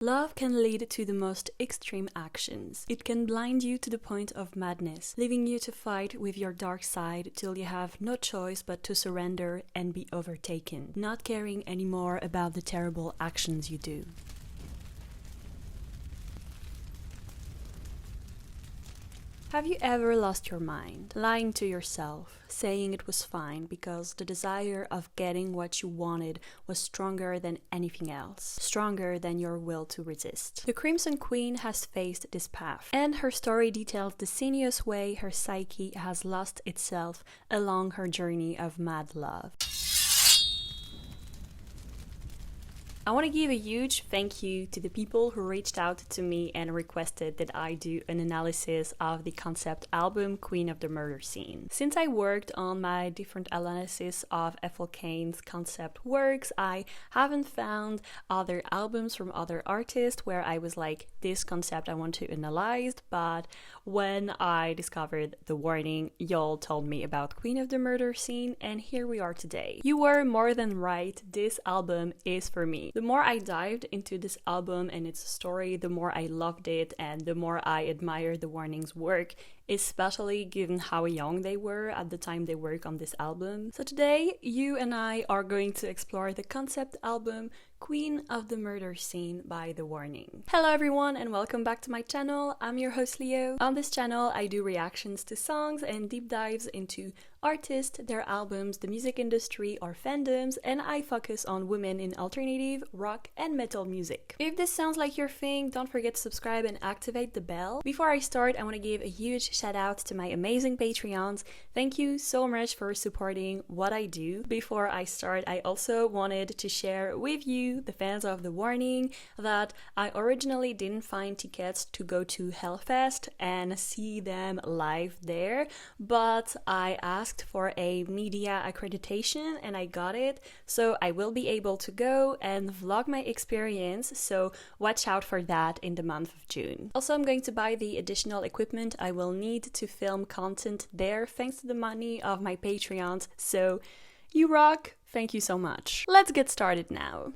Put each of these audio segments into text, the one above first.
Love can lead to the most extreme actions. It can blind you to the point of madness, leaving you to fight with your dark side till you have no choice but to surrender and be overtaken, not caring anymore about the terrible actions you do. Have you ever lost your mind, lying to yourself, saying it was fine because the desire of getting what you wanted was stronger than anything else, stronger than your will to resist? The Crimson Queen has faced this path, and her story details the sinuous way her psyche has lost itself along her journey of mad love. I want to give a huge thank you to the people who reached out to me and requested that I do an analysis of the concept album Queen of the Murder Scene. Since I worked on my different analysis of Ethel Cain's concept works, I haven't found other albums from other artists where I was like, this concept I want to analyze, but when I discovered The Warning, y'all told me about Queen of the Murder Scene, and here we are today. You were more than right, this album is for me. The more I dived into this album and its story, the more I loved it and the more I admired The Warning's work, especially given how young they were at the time they worked on this album. So today, you and I are going to explore the concept album Queen of the Murder Scene by The Warning. Hello everyone and welcome back to my channel. I'm your host Leo. On this channel I do reactions to songs and deep dives into artists, their albums, the music industry or fandoms, and I focus on women in alternative, rock and metal music. If this sounds like your thing, don't forget to subscribe and activate the bell. Before I start, I want to give a huge shout out to my amazing Patreons. Thank you so much for supporting what I do. Before I start, I also wanted to share with you, the fans of The Warning, that I originally didn't find tickets to go to Hellfest and see them live there, but I asked for a media accreditation and I got it, so I will be able to go and vlog my experience, so watch out for that in the month of June. Also, I'm going to buy the additional equipment I will need to film content there thanks to the money of my Patreons, so you rock! Thank you so much. Let's get started now.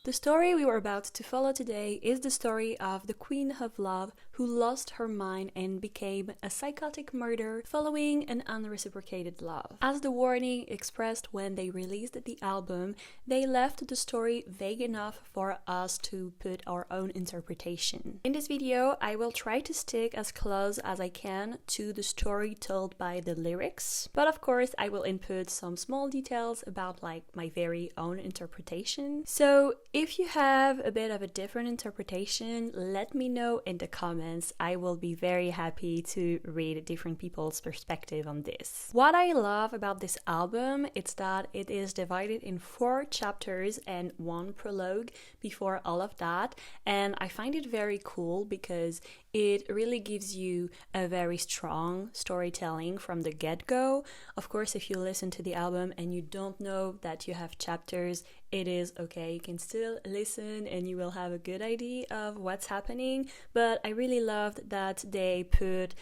The story we were about to follow today is the story of the Queen of Love who lost her mind and became a psychotic murderer following an unreciprocated love. As The Warning expressed when they released the album, they left the story vague enough for us to put our own interpretation. In this video, I will try to stick as close as I can to the story told by the lyrics, but of course I will input some small details about like my very own interpretation. So if you have a bit of a different interpretation, let me know in the comments. I will be very happy to read different people's perspective on this. What I love about this album is that it is divided in 4 chapters and 1 prologue before all of that, and I find it very cool because it really gives you a very strong storytelling from the get-go. Of course, if you listen to the album and you don't know that you have chapters, it is okay, you can still listen and you will have a good idea of what's happening, but I really loved that they put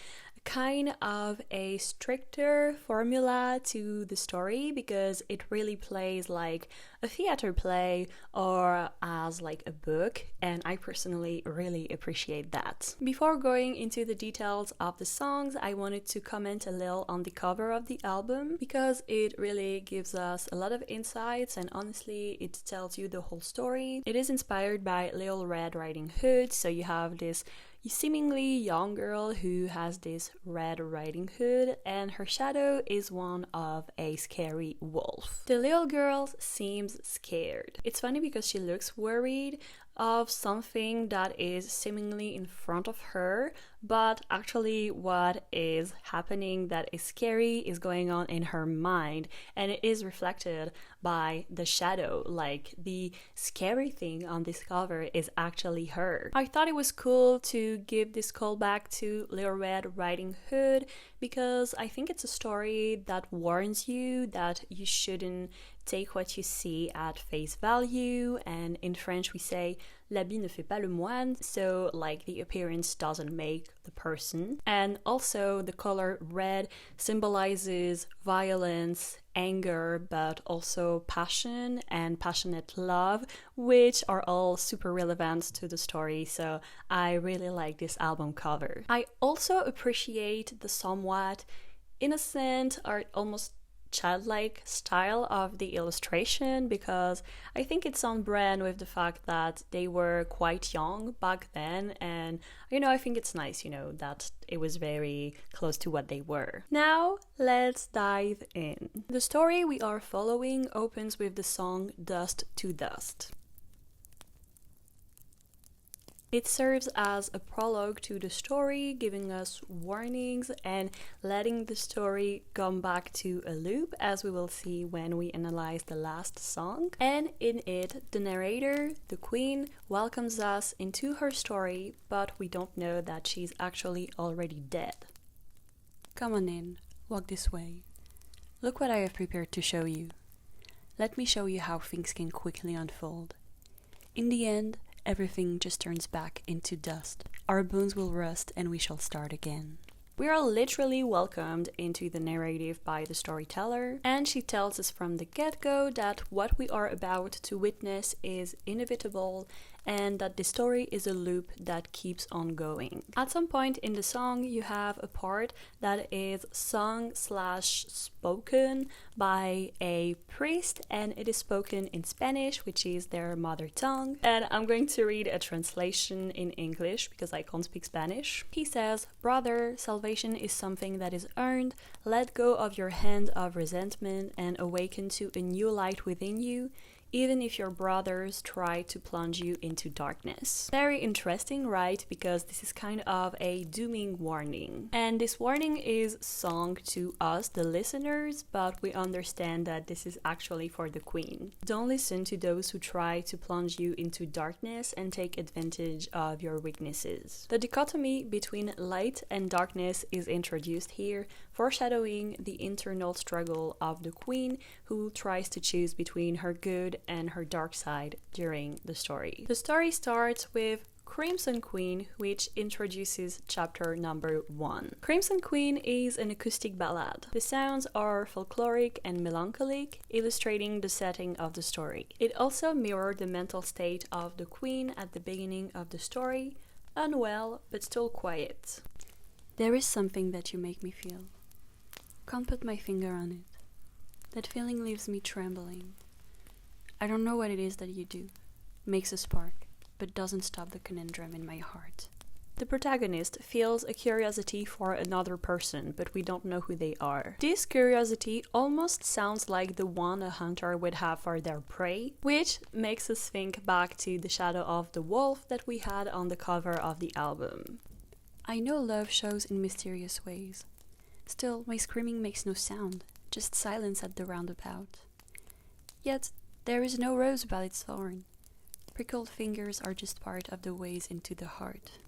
kind of a stricter formula to the story because it really plays like a theater play or as like a book, and I personally really appreciate that. Before going into the details of the songs, I wanted to comment a little on the cover of the album because it really gives us a lot of insights and honestly it tells you the whole story. It is inspired by Little Red Riding Hood, so you have this seemingly young girl who has this red riding hood and her shadow is one of a scary wolf. The little girl seems scared. It's funny because she looks worried of something that is seemingly in front of her, but actually what is happening that is scary is going on in her mind, and it is reflected by the shadow. Like, the scary thing on this cover is actually her. I thought it was cool to give this callback to Little Red Riding Hood because I think it's a story that warns you that you shouldn't take what you see at face value, and in French we say l'habit ne fait pas le moine, so like the appearance doesn't make the person. And also the color red symbolizes violence, anger, but also passion and passionate love, which are all super relevant to the story, so I really like this album cover. I also appreciate the somewhat innocent or almost childlike style of the illustration, because I think it's on brand with the fact that they were quite young back then, and I think it's nice, that it was very close to what they were. Now let's dive in. The story we are following opens with the song Dust to Dust. It serves as a prologue to the story, giving us warnings and letting the story come back to a loop, as we will see when we analyze the last song. And in it, the narrator, the queen, welcomes us into her story, but we don't know that she's actually already dead. Come on in, walk this way. Look what I have prepared to show you. Let me show you how things can quickly unfold. In the end, everything just turns back into dust. Our bones will rust and we shall start again. We are literally welcomed into the narrative by the storyteller, and she tells us from the get-go that what we are about to witness is inevitable and that the story is a loop that keeps on going. At some point in the song, you have a part that is sung/spoken by a priest, and it is spoken in Spanish, which is their mother tongue. And I'm going to read a translation in English because I can't speak Spanish. He says, "Brother, salvation is something that is earned. Let go of your hand of resentment and awaken to a new light within you, even if your brothers try to plunge you into darkness." Very interesting, right? Because this is kind of a dooming warning. And this warning is sung to us, the listeners, but we understand that this is actually for the queen. Don't listen to those who try to plunge you into darkness and take advantage of your weaknesses. The dichotomy between light and darkness is introduced here, foreshadowing the internal struggle of the queen, who tries to choose between her good and her dark side during the story. The story starts with Crimson Queen, which introduces chapter number 1. Crimson Queen is an acoustic ballad. The sounds are folkloric and melancholic, illustrating the setting of the story. It also mirrored the mental state of the queen at the beginning of the story, unwell but still quiet. There is something that you make me feel. Can't put my finger on it. That feeling leaves me trembling. I don't know what it is that you do. Makes a spark, but doesn't stop the conundrum in my heart. The protagonist feels a curiosity for another person, but we don't know who they are. This curiosity almost sounds like the one a hunter would have for their prey, which makes us think back to the shadow of the wolf that we had on the cover of the album. I know love shows in mysterious ways. Still, my screaming makes no sound, just silence at the roundabout. Yet, there is no rose about its thorn. Prickled fingers are just part of the ways into the heart.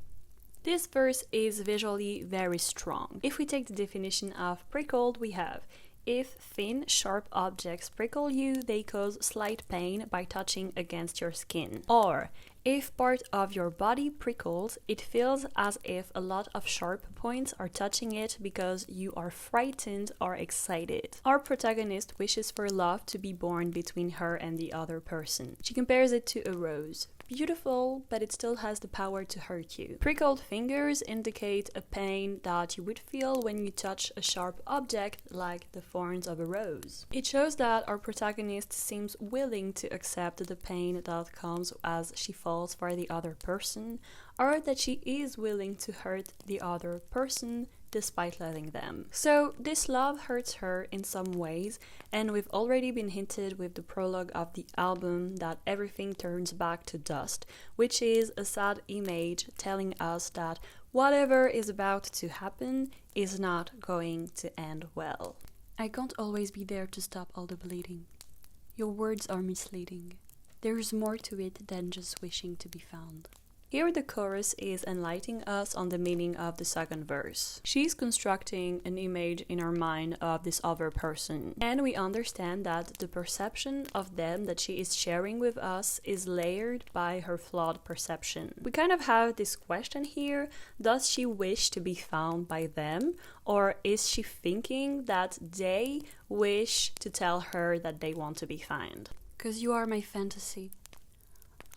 This verse is visually very strong. If we take the definition of prickled, we have: if thin, sharp objects prickle you, they cause slight pain by touching against your skin. Or, if part of your body prickles, it feels as if a lot of sharp points are touching it because you are frightened or excited. Our protagonist wishes for love to be born between her and the other person. She compares it to a rose. Beautiful, but it still has the power to hurt you. Prickled fingers indicate a pain that you would feel when you touch a sharp object like the thorns of a rose. It shows that our protagonist seems willing to accept the pain that comes as she falls for the other person, or that she is willing to hurt the other person despite loving them. So this love hurts her in some ways, and we've already been hinted with the prologue of the album that everything turns back to dust, which is a sad image telling us that whatever is about to happen is not going to end well. I can't always be there to stop all the bleeding. Your words are misleading. There's more to it than just wishing to be found. Here the chorus is enlightening us on the meaning of the second verse. She's constructing an image in our mind of this other person, and we understand that the perception of them that she is sharing with us is layered by her flawed perception. We kind of have this question here: does she wish to be found by them, or is she thinking that they wish to tell her that they want to be found? 'Cause you are my fantasy.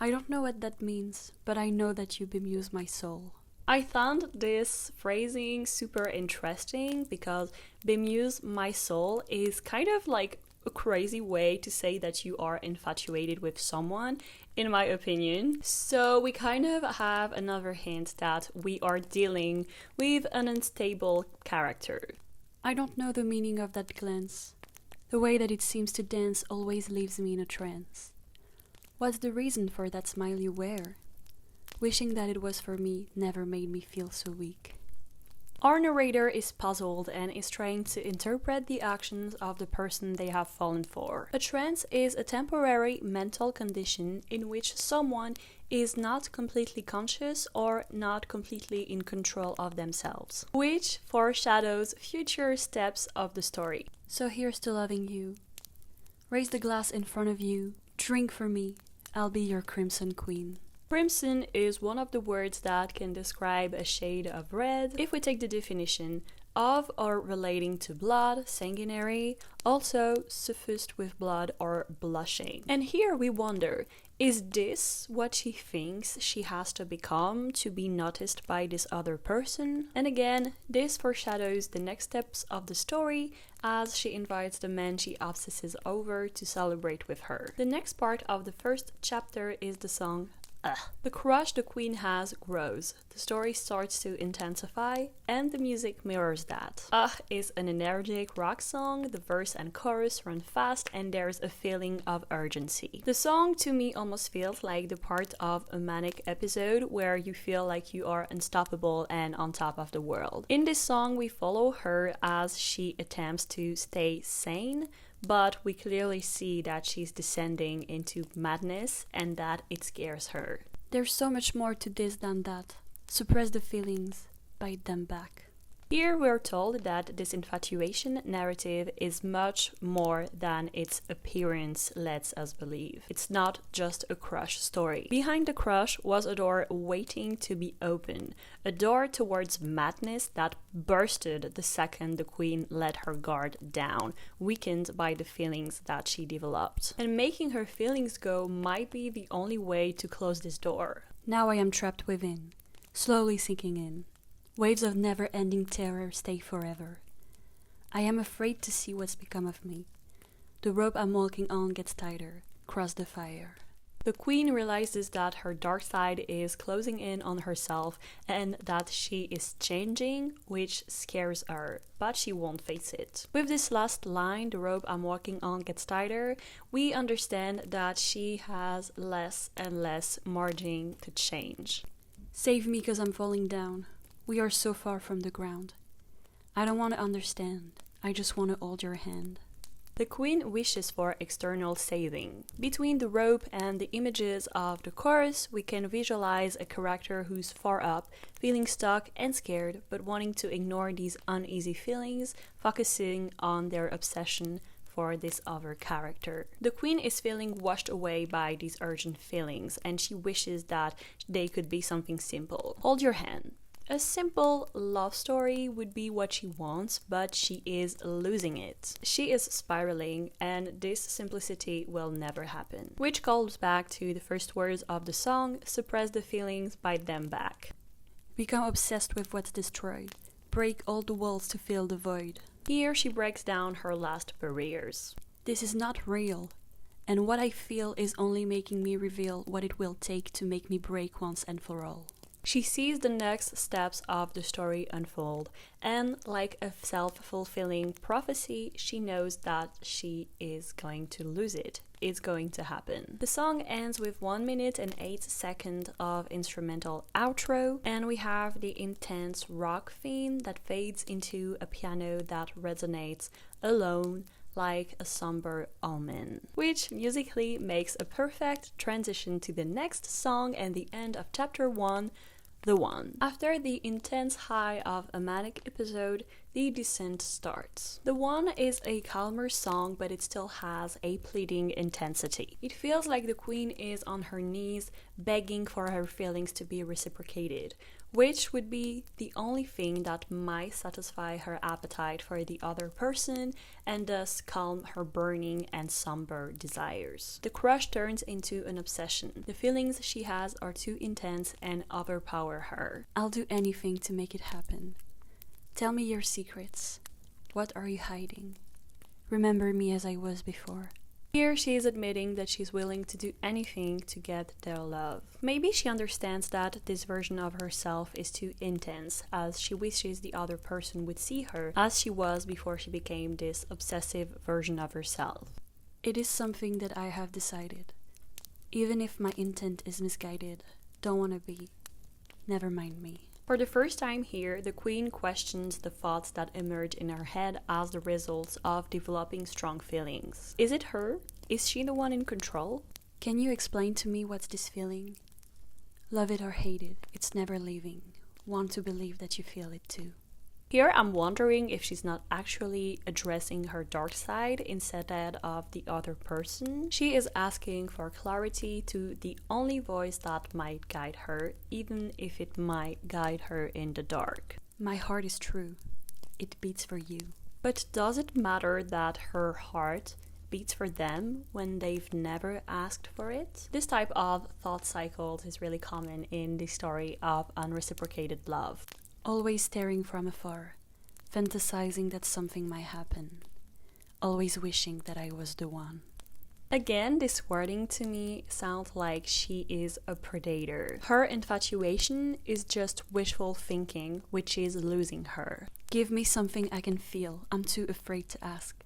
I don't know what that means, but I know that you bemuse my soul. I found this phrasing super interesting because bemuse my soul is kind of like a crazy way to say that you are infatuated with someone, in my opinion. So we kind of have another hint that we are dealing with an unstable character. I don't know the meaning of that glance. The way that it seems to dance always leaves me in a trance. What's the reason for that smile you wear? Wishing that it was for me never made me feel so weak. Our narrator is puzzled and is trying to interpret the actions of the person they have fallen for. A trance is a temporary mental condition in which someone is not completely conscious or not completely in control of themselves, which foreshadows future steps of the story. So here's to loving you. Raise the glass in front of you. Drink for me. I'll be your crimson queen. Crimson is one of the words that can describe a shade of red. If we take the definition of or relating to blood, sanguinary, also suffused with blood or blushing. And here we wonder, is this what she thinks she has to become to be noticed by this other person? And again, this foreshadows the next steps of the story as she invites the man she obsesses over to celebrate with her. The next part of the first chapter is the song The crush the queen has grows. The story starts to intensify, and the music mirrors that. Is an energetic rock song, the verse and chorus run fast, and there's a feeling of urgency. The song to me almost feels like the part of a manic episode where you feel like you are unstoppable and on top of the world. In this song, we follow her as she attempts to stay sane, but we clearly see that she's descending into madness and that it scares her. There's so much more to this than that. Suppress the feelings, bite them back. Here we're told that this infatuation narrative is much more than its appearance lets us believe. It's not just a crush story. Behind the crush was a door waiting to be opened, a door towards madness that bursted the second the queen let her guard down, weakened by the feelings that she developed. And making her feelings go might be the only way to close this door. Now I am trapped within, slowly sinking in. Waves of never-ending terror stay forever. I am afraid to see what's become of me. The rope I'm walking on gets tighter. Cross the fire. The queen realizes that her dark side is closing in on herself and that she is changing, which scares her, but she won't face it. With this last line, the rope I'm walking on gets tighter, we understand that she has less and less margin to change. Save me, 'cause I'm falling down. We are so far from the ground. I don't want to understand. I just want to hold your hand. The queen wishes for external saving. Between the rope and the images of the chorus, we can visualize a character who's far up, feeling stuck and scared, but wanting to ignore these uneasy feelings, focusing on their obsession for this other character. The queen is feeling washed away by these urgent feelings, and she wishes that they could be something simple. Hold your hand. A simple love story would be what she wants, but she is losing it. She is spiraling, and this simplicity will never happen. Which calls back to the first words of the song, suppress the feelings, bite them back. Become obsessed with what's destroyed. Break all the walls to fill the void. Here she breaks down her last barriers. This is not real, and what I feel is only making me reveal what it will take to make me break once and for all. She sees the next steps of the story unfold, and like a self-fulfilling prophecy, she knows that she is going to lose it. It's going to happen. The song ends with 1 minute and 8 seconds of instrumental outro, and we have the intense rock theme that fades into a piano that resonates alone, like a somber omen, which musically makes a perfect transition to the next song and the end of chapter 1, The One. After the intense high of a manic episode, the descent starts. The One is a calmer song, but it still has a pleading intensity. It feels like the queen is on her knees begging for her feelings to be reciprocated, which would be the only thing that might satisfy her appetite for the other person and thus calm her burning and somber desires. The crush turns into an obsession. The feelings she has are too intense and overpower her. I'll do anything to make it happen. Tell me your secrets. What are you hiding? Remember me as I was before. Here she is admitting that she's willing to do anything to get their love. Maybe she understands that this version of herself is too intense, as she wishes the other person would see her as she was before she became this obsessive version of herself. It is something that I have decided. Even if my intent is misguided, don't want to be. Never mind me. For the first time here, the queen questions the thoughts that emerge in her head as the result of developing strong feelings. Is it her? Is she the one in control? Can you explain to me what's this feeling? Love it or hate it, it's never leaving. Want to believe that you feel it too. Here I'm wondering if she's not actually addressing her dark side instead of the other person. She is asking for clarity to the only voice that might guide her, even if it might guide her in the dark. My heart is true. It beats for you. But does it matter that her heart beats for them when they've never asked for it? This type of thought cycles is really common in the story of unreciprocated love. Always staring from afar, fantasizing that something might happen. Always wishing that I was the one. Again, this wording to me sounds like she is a predator. Her infatuation is just wishful thinking, which is losing her. Give me something I can feel. I'm too afraid to ask.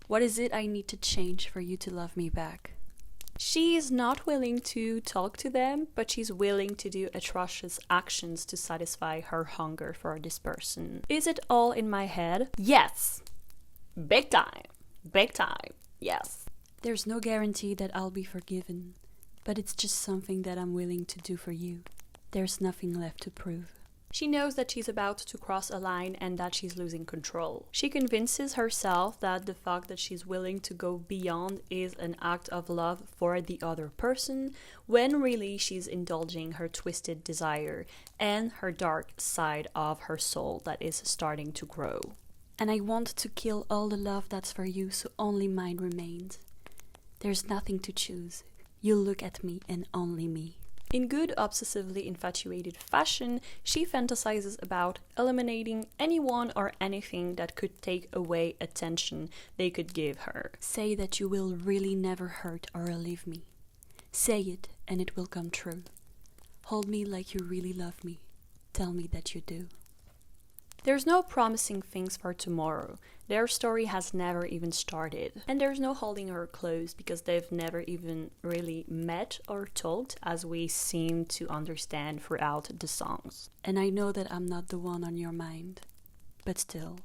What is it I need to change for you to love me back? She is not willing to talk to them, but she's willing to do atrocious actions to satisfy her hunger for this person. Is it all in my head? Yes! Big time! Big time! Yes. There's no guarantee that I'll be forgiven, but it's just something that I'm willing to do for you. There's nothing left to prove. She knows that she's about to cross a line and that she's losing control. She convinces herself that the fact that she's willing to go beyond is an act of love for the other person, when really she's indulging her twisted desire and her dark side of her soul that is starting to grow. And I want to kill all the love that's for you so only mine remains. There's nothing to choose. You look at me and only me. In good obsessively infatuated fashion, she fantasizes about eliminating anyone or anything that could take away attention they could give her. Say that you will really never hurt or leave me. Say it and it will come true. Hold me like you really love me. Tell me that you do. There's no promising things for tomorrow. Their story has never even started. And there's no holding her close because they've never even really met or talked, as we seem to understand throughout the songs. And I know that I'm not the one on your mind, but still,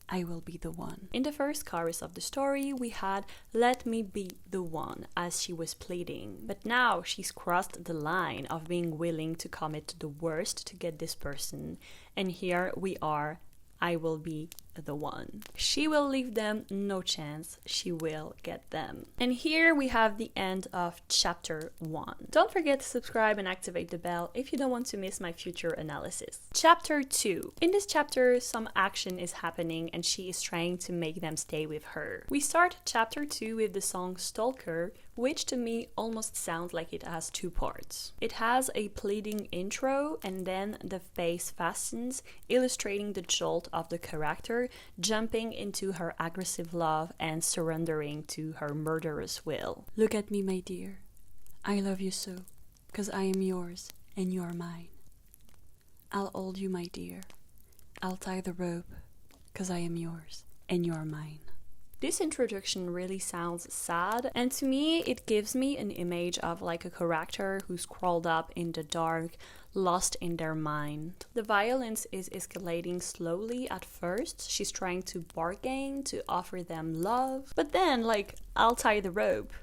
I will be the one. In the first chorus of the story, we had "Let me be the one," as she was pleading. But now she's crossed the line of being willing to commit the worst to get this person. And here we are, I will be the one. She will leave them no chance, she will get them. And here we have the end of chapter 1. Don't forget to subscribe and activate the bell if you don't want to miss my future analysis. Chapter 2. In this chapter, some action is happening and she is trying to make them stay with her. We start chapter 2 with the song Stalker, which to me almost sounds like it has two parts. It has a pleading intro and then the face fastens, illustrating the jolt of the character jumping into her aggressive love and surrendering to her murderous will. Look at me, my dear. I love you so, 'cause I am yours and you are mine. I'll hold you, my dear. I'll tie the rope, 'cause I am yours and you are mine. This introduction really sounds sad, and to me it gives me an image of like a character who's crawled up in the dark, lost in their mind. The violence is escalating slowly at first. She's trying to bargain, to offer them love, but then like, I'll tie the rope.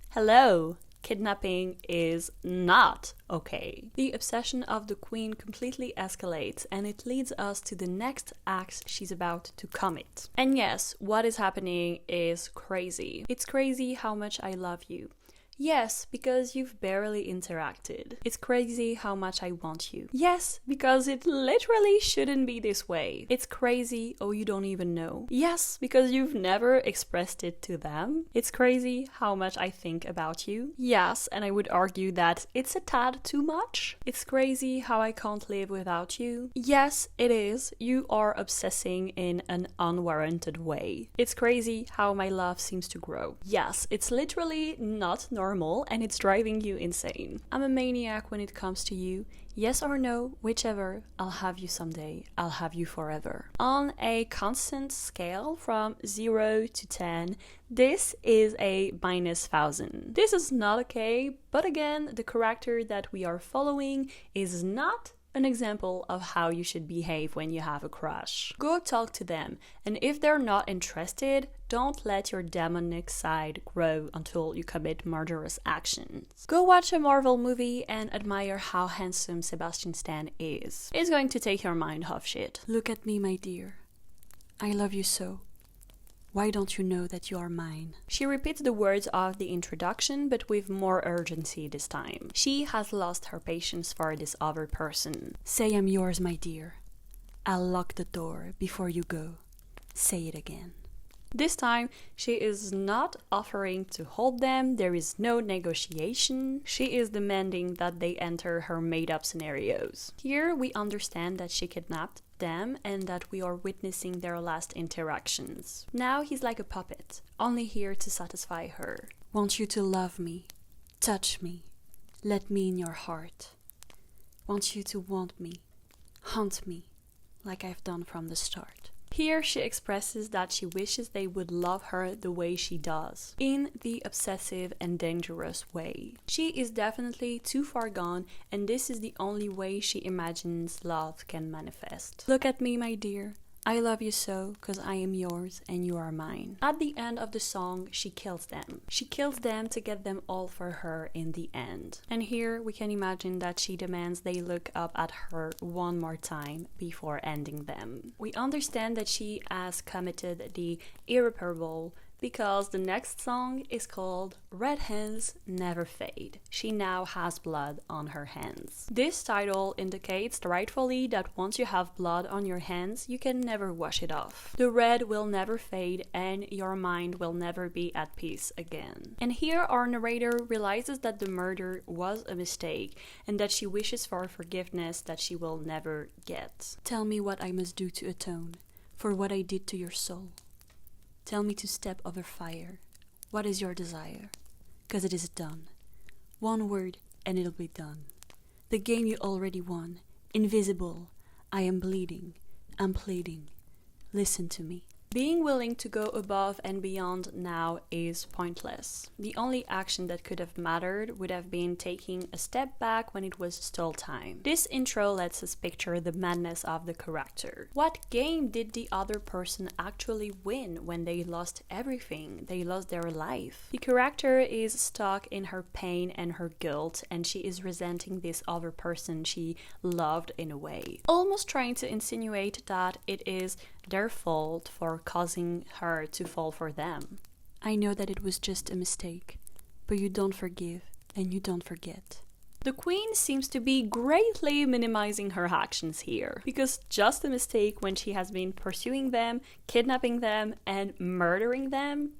Hello. Kidnapping is not okay. The obsession of the queen completely escalates, and it leads us to the next act she's about to commit. And yes, what is happening is crazy. It's crazy how much I love you. Yes, because you've barely interacted. It's crazy how much I want you. Yes, because it literally shouldn't be this way. It's crazy, oh, you don't even know. Yes, because you've never expressed it to them. It's crazy how much I think about you. Yes, and I would argue that it's a tad too much. It's crazy how I can't live without you. Yes, it is. You are obsessing in an unwarranted way. It's crazy how my love seems to grow. Yes, it's literally not normal and it's driving you insane. I'm a maniac when it comes to you. Yes or no, whichever, I'll have you someday. I'll have you forever. On a constant scale from 0 to 10, this is a -1000. This is not okay, but again, the character that we are following is not an example of how you should behave when you have a crush. Go talk to them, and if they're not interested, don't let your demonic side grow until you commit murderous actions. Go watch a Marvel movie and admire how handsome Sebastian Stan is. It's going to take your mind off shit. Look at me, my dear. I love you so. Why don't you know that you are mine? She repeats the words of the introduction, but with more urgency this time. She has lost her patience for this other person. Say I'm yours, my dear. I'll lock the door before you go. Say it again. This time, she is not offering to hold them, there is no negotiation. She is demanding that they enter her made-up scenarios. Here, we understand that she kidnapped them and that we are witnessing their last interactions. Now he's like a puppet, only here to satisfy her. Want you to love me, touch me, let me in your heart. Want you to want me, haunt me, like I've done from the start. Here she expresses that she wishes they would love her the way she does, in the obsessive and dangerous way. She is definitely too far gone, and this is the only way she imagines love can manifest. Look at me, my dear. I love you so, 'cause I am yours and you are mine. At the end of the song, she kills them. She kills them to get them all for her in the end. And here we can imagine that she demands they look up at her one more time before ending them. We understand that she has committed the irreparable because the next song is called Red Hands Never Fade. She now has blood on her hands. This title indicates rightfully that once you have blood on your hands, you can never wash it off. The red will never fade and your mind will never be at peace again. And here our narrator realizes that the murder was a mistake and that she wishes for forgiveness that she will never get. Tell me what I must do to atone for what I did to your soul. Tell me to step over fire. What is your desire? 'Cause it is done. One word and it'll be done. The game you already won. Invisible. I am bleeding. I'm pleading. Listen to me. Being willing to go above and beyond now is pointless. The only action that could have mattered would have been taking a step back when it was still time. This intro lets us picture the madness of the character. What game did the other person actually win when they lost everything? They lost their life. The character is stuck in her pain and her guilt, and she is resenting this other person she loved in a way. Almost trying to insinuate that it is their fault for causing her to fall for them. I know that it was just a mistake, but you don't forgive and you don't forget. The queen seems to be greatly minimizing her actions here, because just a mistake when she has been pursuing them, kidnapping them, and murdering them,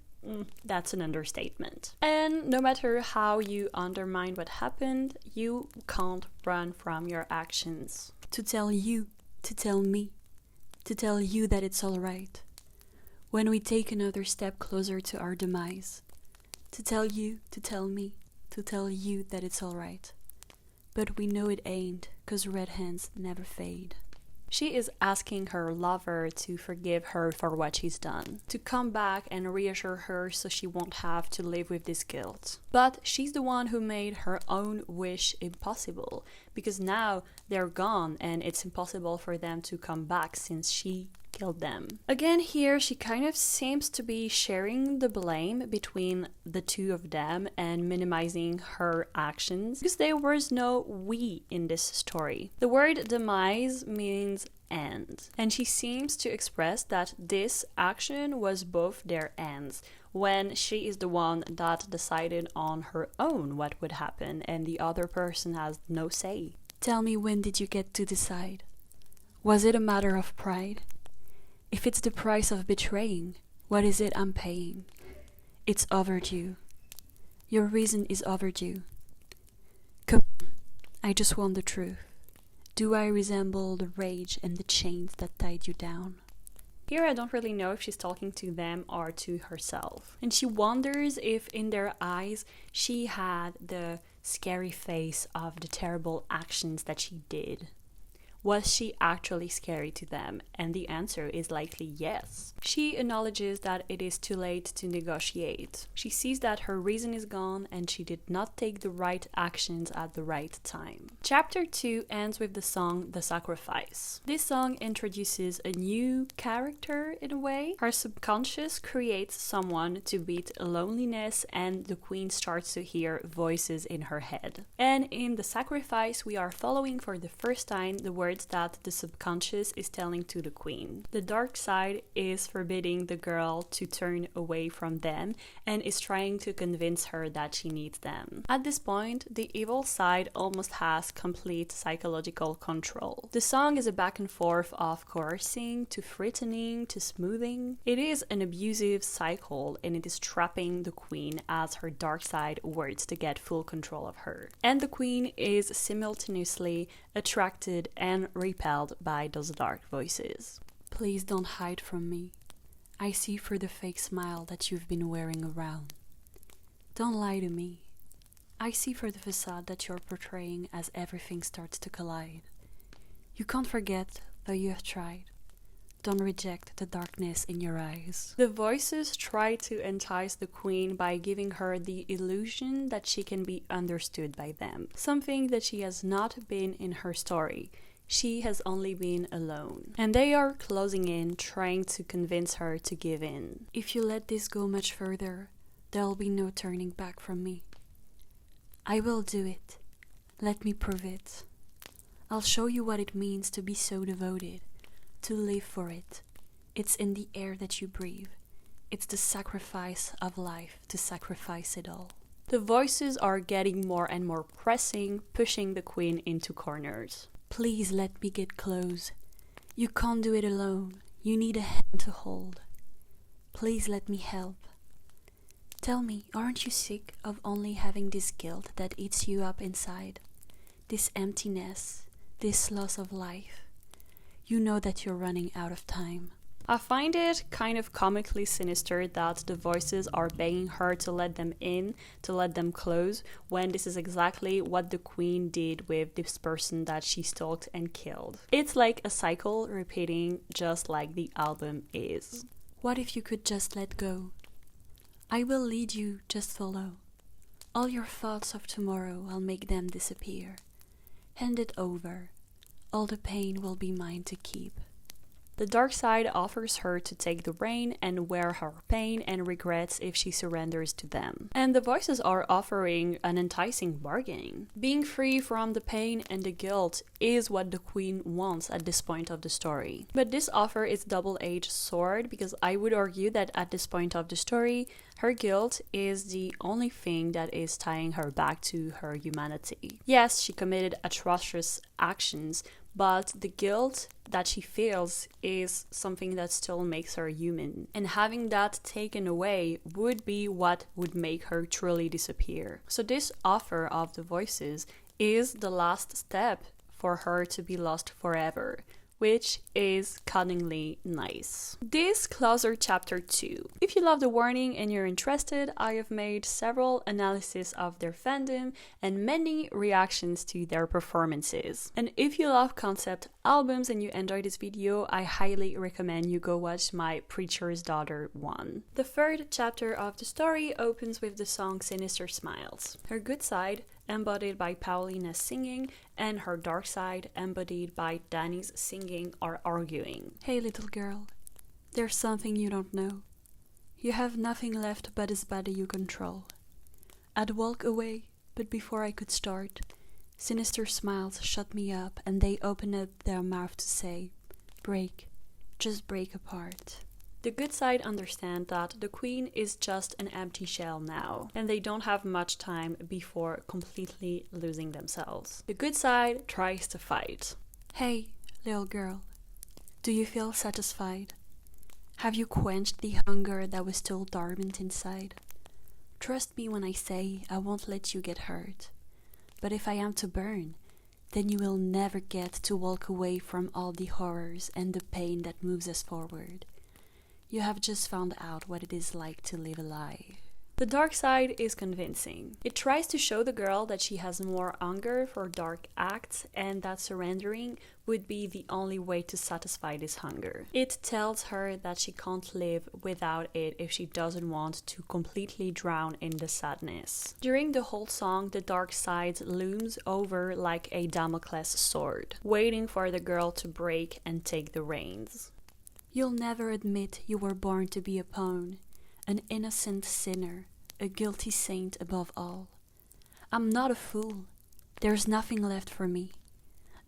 that's an understatement. And no matter how you undermine what happened, you can't run from your actions. To tell you, to tell me, to tell you that it's all right. When we take another step closer to our demise. To tell you, to tell me, to tell you that it's all right. But we know it ain't, 'cause red hands never fade. She is asking her lover to forgive her for what she's done, to come back and reassure her so she won't have to live with this guilt. But she's the one who made her own wish impossible, because now they're gone and it's impossible for them to come back since she killed them. Again, here she kind of seems to be sharing the blame between the two of them and minimizing her actions, because there was no we in this story. The word demise means end, and she seems to express that this action was both their ends, when she is the one that decided on her own what would happen and the other person has no say. Tell me, when did you get to decide? Was it a matter of pride? If it's the price of betraying, what is it I'm paying? It's overdue. Your reason is overdue. Come on, I just want the truth. Do I resemble the rage and the chains that tied you down? Here I don't really know if she's talking to them or to herself. And she wonders if in their eyes she had the scary face of the terrible actions that she did. Was she actually scary to them? And the answer is likely yes. She acknowledges that it is too late to negotiate. She sees that her reason is gone and she did not take the right actions at the right time. Chapter 2 ends with the song The Sacrifice. This song introduces a new character in a way. Her subconscious creates someone to beat loneliness, and the queen starts to hear voices in her head. And in The Sacrifice, we are following for the first time the words that the subconscious is telling to the queen. The dark side is forbidding the girl to turn away from them and is trying to convince her that she needs them. At this point, the evil side almost has complete psychological control. The song is a back and forth of coercing to threatening to smoothing. It is an abusive cycle and it is trapping the queen as her dark side works to get full control of her. And the queen is simultaneously attracted and repelled by those dark voices. Please don't hide from me. I see through the fake smile that you've been wearing around. Don't lie to me. I see through the facade that you're portraying as everything starts to collide. You can't forget, though you have tried. Don't reject the darkness in your eyes. The voices try to entice the queen by giving her the illusion that she can be understood by them, something that she has not been in her story. She has only been alone. And they are closing in, trying to convince her to give in. If you let this go much further, there'll be no turning back from me. I will do it. Let me prove it. I'll show you what it means to be so devoted. To live for it. It's in the air that you breathe. It's the sacrifice of life to sacrifice it all. The voices are getting more and more pressing, pushing the queen into corners. Please let me get close. You can't do it alone. You need a hand to hold. Please let me help. Tell me, aren't you sick of only having this guilt that eats you up inside? This emptiness, this loss of life. You know that you're running out of time. I find it kind of comically sinister that the voices are begging her to let them in, to let them close, when this is exactly what the queen did with this person that she stalked and killed. It's like a cycle repeating, just like the album is. What if you could just let go? I will lead you, just follow. All your thoughts of tomorrow, I'll make them disappear. Hand it over. All the pain will be mine to keep. The dark side offers her to take the reign and wear her pain and regrets if she surrenders to them. And the voices are offering an enticing bargain. Being free from the pain and the guilt is what the queen wants at this point of the story. But this offer is a double-edged sword, because I would argue that at this point of the story, her guilt is the only thing that is tying her back to her humanity. Yes, she committed atrocious actions, but the guilt that she feels is something that still makes her human. And having that taken away would be what would make her truly disappear. So this offer of the voices is the last step for her to be lost forever, which is cunningly nice. This closes chapter 2. If you love the warning and you're interested, I have made several analyses of their fandom and many reactions to their performances. And if you love concept albums and you enjoyed this video, I highly recommend you go watch my Preacher's Daughter one. The third chapter of the story opens with the song Sinister Smiles. Her good side, embodied by Paulina's singing, and her dark side, embodied by Danny's singing, are arguing. Hey little girl, there's something you don't know. You have nothing left but this body you control. I'd walk away, but before I could start, sinister smiles shut me up and they opened up their mouth to say, break, just break apart. The good side understand that the queen is just an empty shell now, and they don't have much time before completely losing themselves. The good side tries to fight. Hey, little girl, do you feel satisfied? Have you quenched the hunger that was still dormant inside? Trust me when I say I won't let you get hurt. But if I am to burn, then you will never get to walk away from all the horrors and the pain that moves us forward. You have just found out what it is like to live a lie. The dark side is convincing. It tries to show the girl that she has more hunger for dark acts and that surrendering would be the only way to satisfy this hunger. It tells her that she can't live without it if she doesn't want to completely drown in the sadness. During the whole song, the dark side looms over like a Damocles sword, waiting for the girl to break and take the reins. You'll never admit you were born to be a pawn, an innocent sinner, a guilty saint above all. I'm not a fool. There's nothing left for me.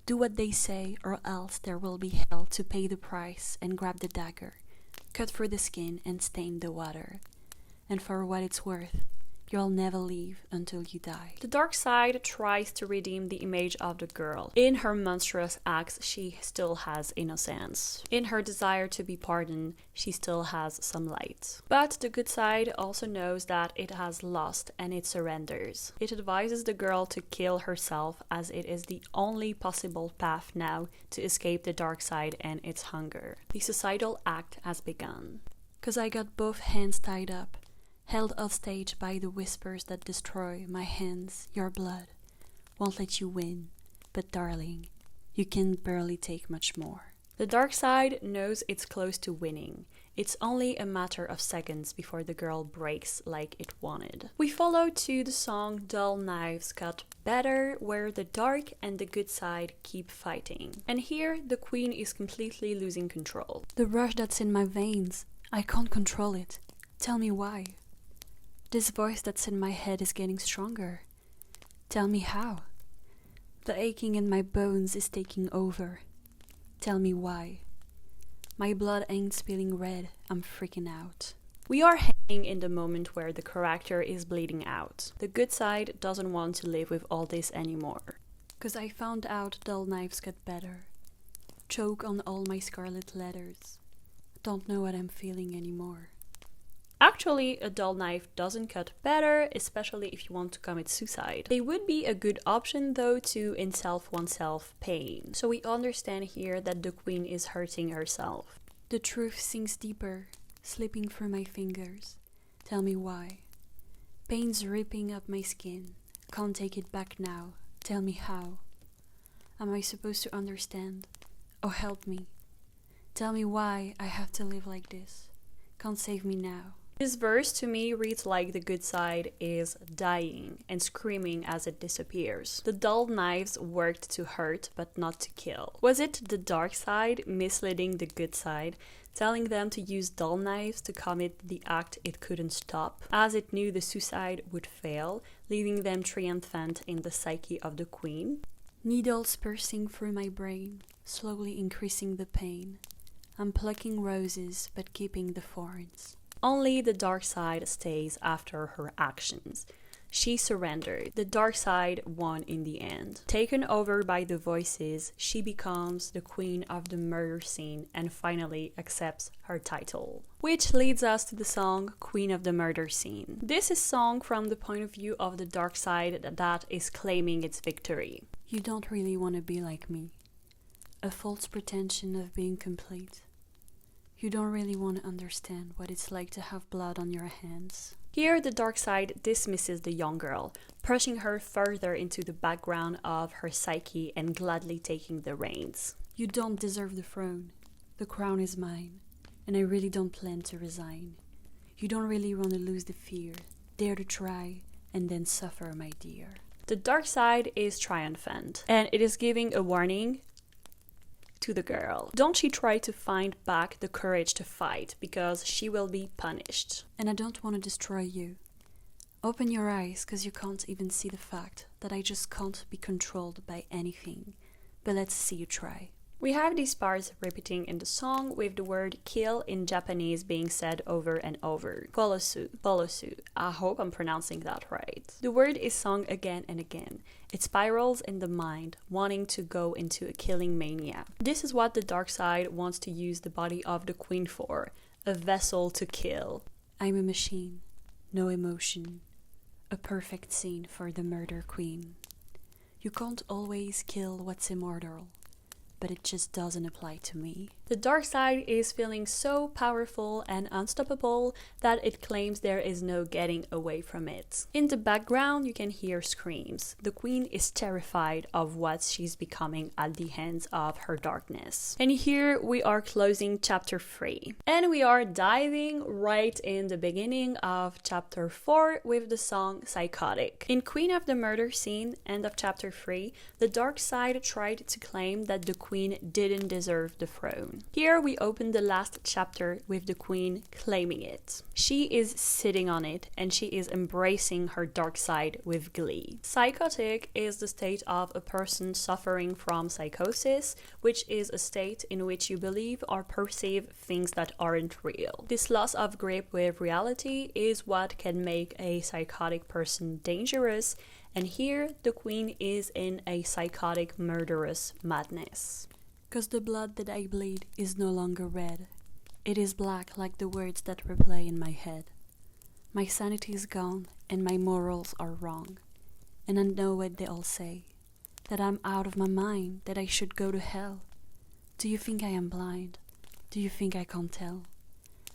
Do what they say or else there will be hell to pay the price and grab the dagger, cut through the skin and stain the water. And for what it's worth, you'll never leave until you die. The dark side tries to redeem the image of the girl. In her monstrous acts, she still has innocence. In her desire to be pardoned, she still has some light. But the good side also knows that it has lost and it surrenders. It advises the girl to kill herself as it is the only possible path now to escape the dark side and its hunger. The suicidal act has begun. 'Cause I got both hands tied up, held hostage by the whispers that destroy my hands, your blood. Won't let you win, but darling, you can barely take much more. The dark side knows it's close to winning. It's only a matter of seconds before the girl breaks like it wanted. We follow to the song Dull Knives Cut Better, where the dark and the good side keep fighting. And here, the queen is completely losing control. The rush that's in my veins, I can't control it. Tell me why. This voice that's in my head is getting stronger. Tell me how. The aching in my bones is taking over. Tell me why. My blood ain't spilling red, I'm freaking out. We are hanging in the moment where the character is bleeding out. The good side doesn't want to live with all this anymore. 'Cause I found out dull knives cut better. Choke on all my scarlet letters. Don't know what I'm feeling anymore. Actually, a dull knife doesn't cut better, especially if you want to commit suicide. They would be a good option though to in-self oneself pain. So we understand here that the queen is hurting herself. The truth sinks deeper, slipping through my fingers. Tell me why. Pain's ripping up my skin. Can't take it back now. Tell me how. Am I supposed to understand? Oh, help me. Tell me why I have to live like this. Can't save me now. This verse to me reads like the good side is dying and screaming as it disappears. The dull knives worked to hurt but not to kill. Was it the dark side misleading the good side, telling them to use dull knives to commit the act it couldn't stop, as it knew the suicide would fail, leaving them triumphant in the psyche of the queen? Needles piercing through my brain, slowly increasing the pain. I'm plucking roses but keeping the thorns. Only the dark side stays after her actions. She surrendered. The dark side won in the end. Taken over by the voices, she becomes the queen of the murder scene and finally accepts her title. Which leads us to the song Queen of the Murder Scene. This is sung from the point of view of the dark side that is claiming its victory. You don't really want to be like me. A false pretension of being complete. You don't really want to understand what it's like to have blood on your hands. Here, the dark side dismisses the young girl, pushing her further into the background of her psyche and gladly taking the reins. You don't deserve the throne. The crown is mine, and I really don't plan to resign. You don't really want to lose the fear. Dare to try, and then suffer, my dear. The dark side is triumphant, and it is giving a warning to the girl. Don't she try to find back the courage to fight, because she will be punished. And I don't want to destroy you. Open your eyes, because you can't even see the fact that I just can't be controlled by anything. But let's see you try. We have these parts repeating in the song with the word kill in Japanese being said over and over. Kolosu, bolosu. I hope I'm pronouncing that right. The word is sung again and again. It spirals in the mind, wanting to go into a killing mania. This is what the dark side wants to use the body of the queen for, a vessel to kill. I'm a machine, no emotion, a perfect scene for the murder queen. You can't always kill what's immortal, but it just doesn't apply to me. The dark side is feeling so powerful and unstoppable that it claims there is no getting away from it. In the background, you can hear screams. The queen is terrified of what she's becoming at the hands of her darkness. And here we are closing chapter 3. And we are diving right in the beginning of chapter 4 with the song P.S.Y.C.H.O.T.I.C. In Queen of the Murder Scene, end of chapter 3, the dark side tried to claim that the queen didn't deserve the throne. Here we open the last chapter with the queen claiming it. She is sitting on it and she is embracing her dark side with glee. Psychotic is the state of a person suffering from psychosis, which is a state in which you believe or perceive things that aren't real. This loss of grip with reality is what can make a psychotic person dangerous, and here the queen is in a psychotic murderous madness. 'Cause the blood that I bleed is no longer red. It is black like the words that replay in my head. My sanity is gone and my morals are wrong. And I know what they all say, that I'm out of my mind, that I should go to hell. Do you think I am blind? Do you think I can't tell?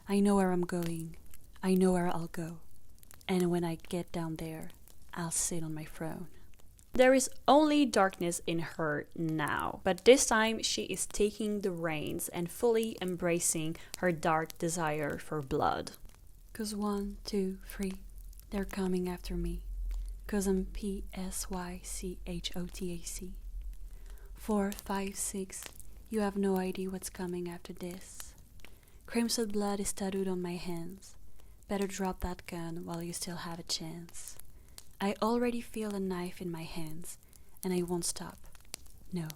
I know where I'm going. I know where I'll go. And when I get down there, I'll sit on my throne. There is only darkness in her now, but this time she is taking the reins and fully embracing her dark desire for blood. 'Cause 1, 2, 3, they're coming after me. 'Cause I'm P.S.Y.C.H.O.T.I.C. 4, 5, 6, you have no idea what's coming after this. Crimson blood is tattooed on my hands. Better drop that gun while you still have a chance. I already feel a knife in my hands, and I won't stop. No,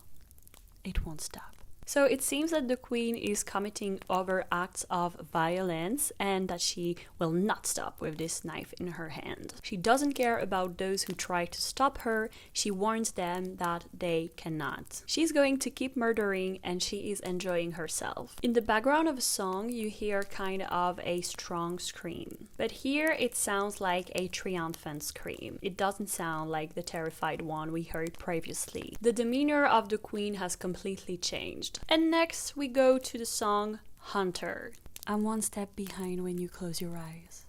it won't stop. So it seems that the queen is committing other acts of violence and that she will not stop with this knife in her hand. She doesn't care about those who try to stop her. She warns them that they cannot. She's going to keep murdering and she is enjoying herself. In the background of a song, you hear kind of a strong scream. But here it sounds like a triumphant scream. It doesn't sound like the terrified one we heard previously. The demeanor of the queen has completely changed. And next we go to the song Hunter. I'm one step behind when you close your eyes.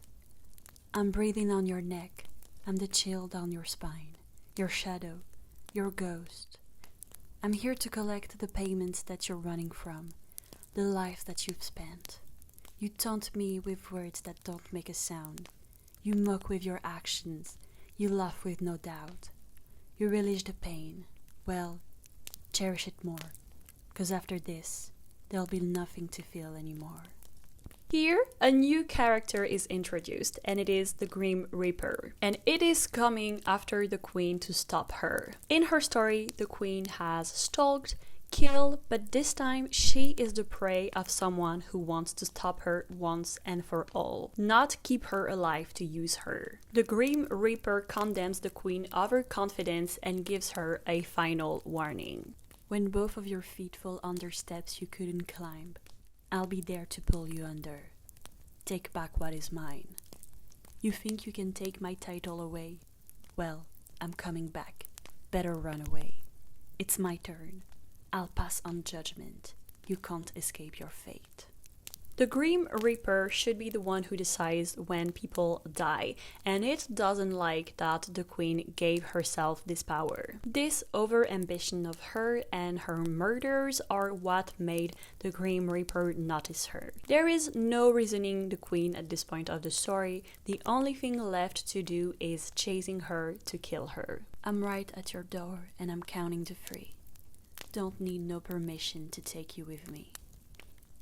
I'm breathing on your neck. I'm the chill down your spine, your shadow, your ghost. I'm here to collect the payments that you're running from, the life that you've spent. You taunt me with words that don't make a sound. You mock with your actions. You laugh with no doubt. You relish the pain. Well, cherish it more. 'Cause after this, there'll be nothing to feel anymore. Here, a new character is introduced, and it is the Grim Reaper. And it is coming after the queen to stop her. In her story, the queen has stalked, killed, but this time she is the prey of someone who wants to stop her once and for all, not keep her alive to use her. The Grim Reaper condemns the queen overconfidence and gives her a final warning. When both of your feet fall under steps you couldn't climb, I'll be there to pull you under. Take back what is mine. You think you can take my title away? Well, I'm coming back. Better run away. It's my turn. I'll pass on judgment. You can't escape your fate. The Grim Reaper should be the one who decides when people die, and it doesn't like that the Queen gave herself this power. This over-ambition of her and her murders are what made the Grim Reaper notice her. There is no reasoning the Queen at this point of the story. The only thing left to do is chasing her to kill her. I'm right at your door and I'm counting to 3. Don't need no permission to take you with me.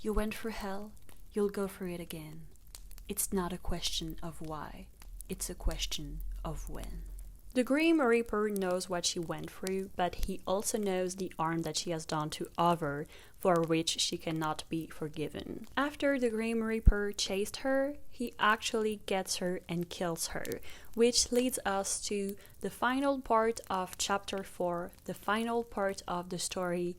You went through hell. You'll go through it again. It's not a question of why, it's a question of when. The Grim Reaper knows what she went through, but he also knows the harm that she has done to others, for which she cannot be forgiven. After the Grim Reaper chased her, he actually gets her and kills her, which leads us to the final part of chapter 4, the final part of the story,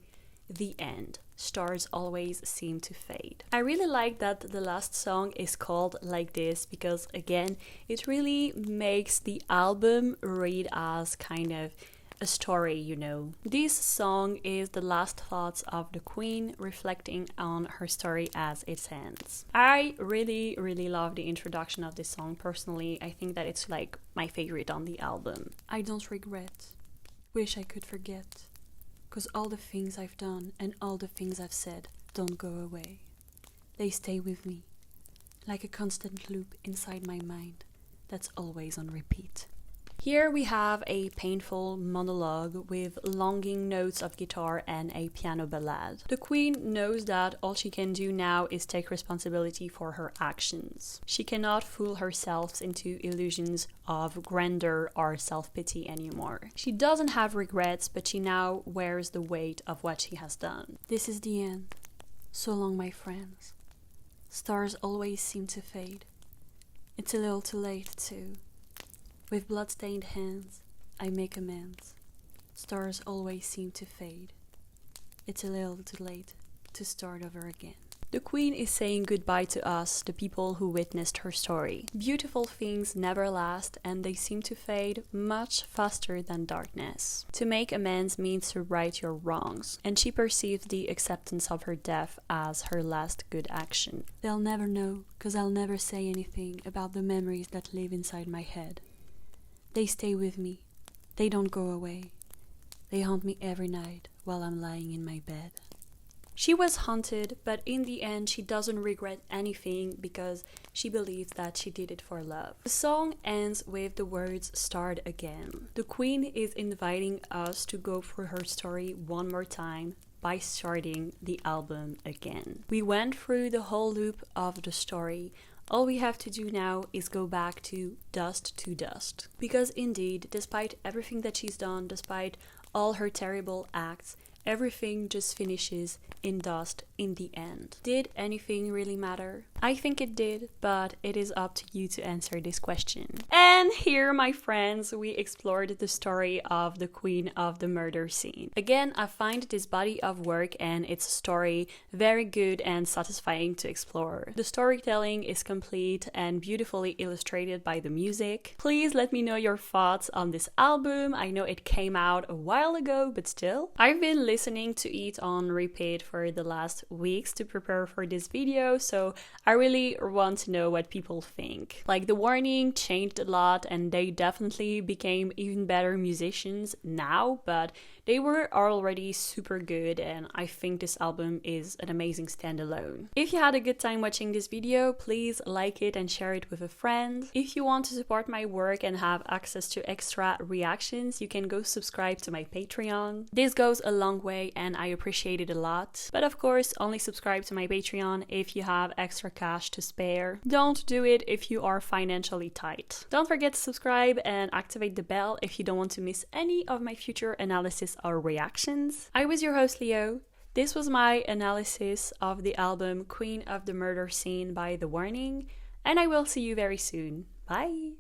the end. Stars always seem to fade. I really like that the last song is called like this because, again, it really makes the album read as kind of a story, you know. This song is the last thoughts of the Queen reflecting on her story as it ends. I really love the introduction of this song personally. I think that it's like my favorite on the album. I don't regret. Wish I could forget. 'Cause all the things I've done and all the things I've said don't go away. They stay with me, like a constant loop inside my mind that's always on repeat. Here we have a painful monologue with longing notes of guitar and a piano ballad. The Queen knows that all she can do now is take responsibility for her actions. She cannot fool herself into illusions of grandeur or self-pity anymore. She doesn't have regrets, but she now wears the weight of what she has done. This is the end. So long, my friends. Stars always seem to fade. It's a little too late, too. With blood-stained hands, I make amends. Stars always seem to fade. It's a little too late to start over again. The Queen is saying goodbye to us, the people who witnessed her story. Beautiful things never last, and they seem to fade much faster than darkness. To make amends means to right your wrongs, and she perceives the acceptance of her death as her last good action. They'll never know, 'cause I'll never say anything about the memories that live inside my head. They stay with me. They don't go away. They haunt me every night while I'm lying in my bed. She was haunted, but in the end she doesn't regret anything because she believes that she did it for love. The song ends with the words "start again." The Queen is inviting us to go through her story one more time by starting the album again. We went through the whole loop of the story. All we have to do now is go back to dust. Because indeed, despite everything that she's done, despite all her terrible acts, everything just finishes in dust in the end. Did anything really matter? I think it did, but it is up to you to answer this question. And here, my friends, we explored the story of the Queen of the Murder Scene. Again, I find this body of work and its story very good and satisfying to explore. The storytelling is complete and beautifully illustrated by the music. Please let me know your thoughts on this album. I know it came out a while ago, but still. I've been listening to it on repeat for the last weeks to prepare for this video, so I really want to know what people think. Like, The Warning changed a lot and they definitely became even better musicians now, but they were already super good and I think this album is an amazing standalone. If you had a good time watching this video, please like it and share it with a friend. If you want to support my work and have access to extra reactions, you can go subscribe to my Patreon. This goes a long way and I appreciate it a lot. But of course, only subscribe to my Patreon if you have extra cash to spare. Don't do it if you are financially tight. Don't forget to subscribe and activate the bell if you don't want to miss any of my future analysis or reactions. I was your host, Leo. This was my analysis of the album Queen of the Murder Scene by The Warning, and I will see you very soon. Bye!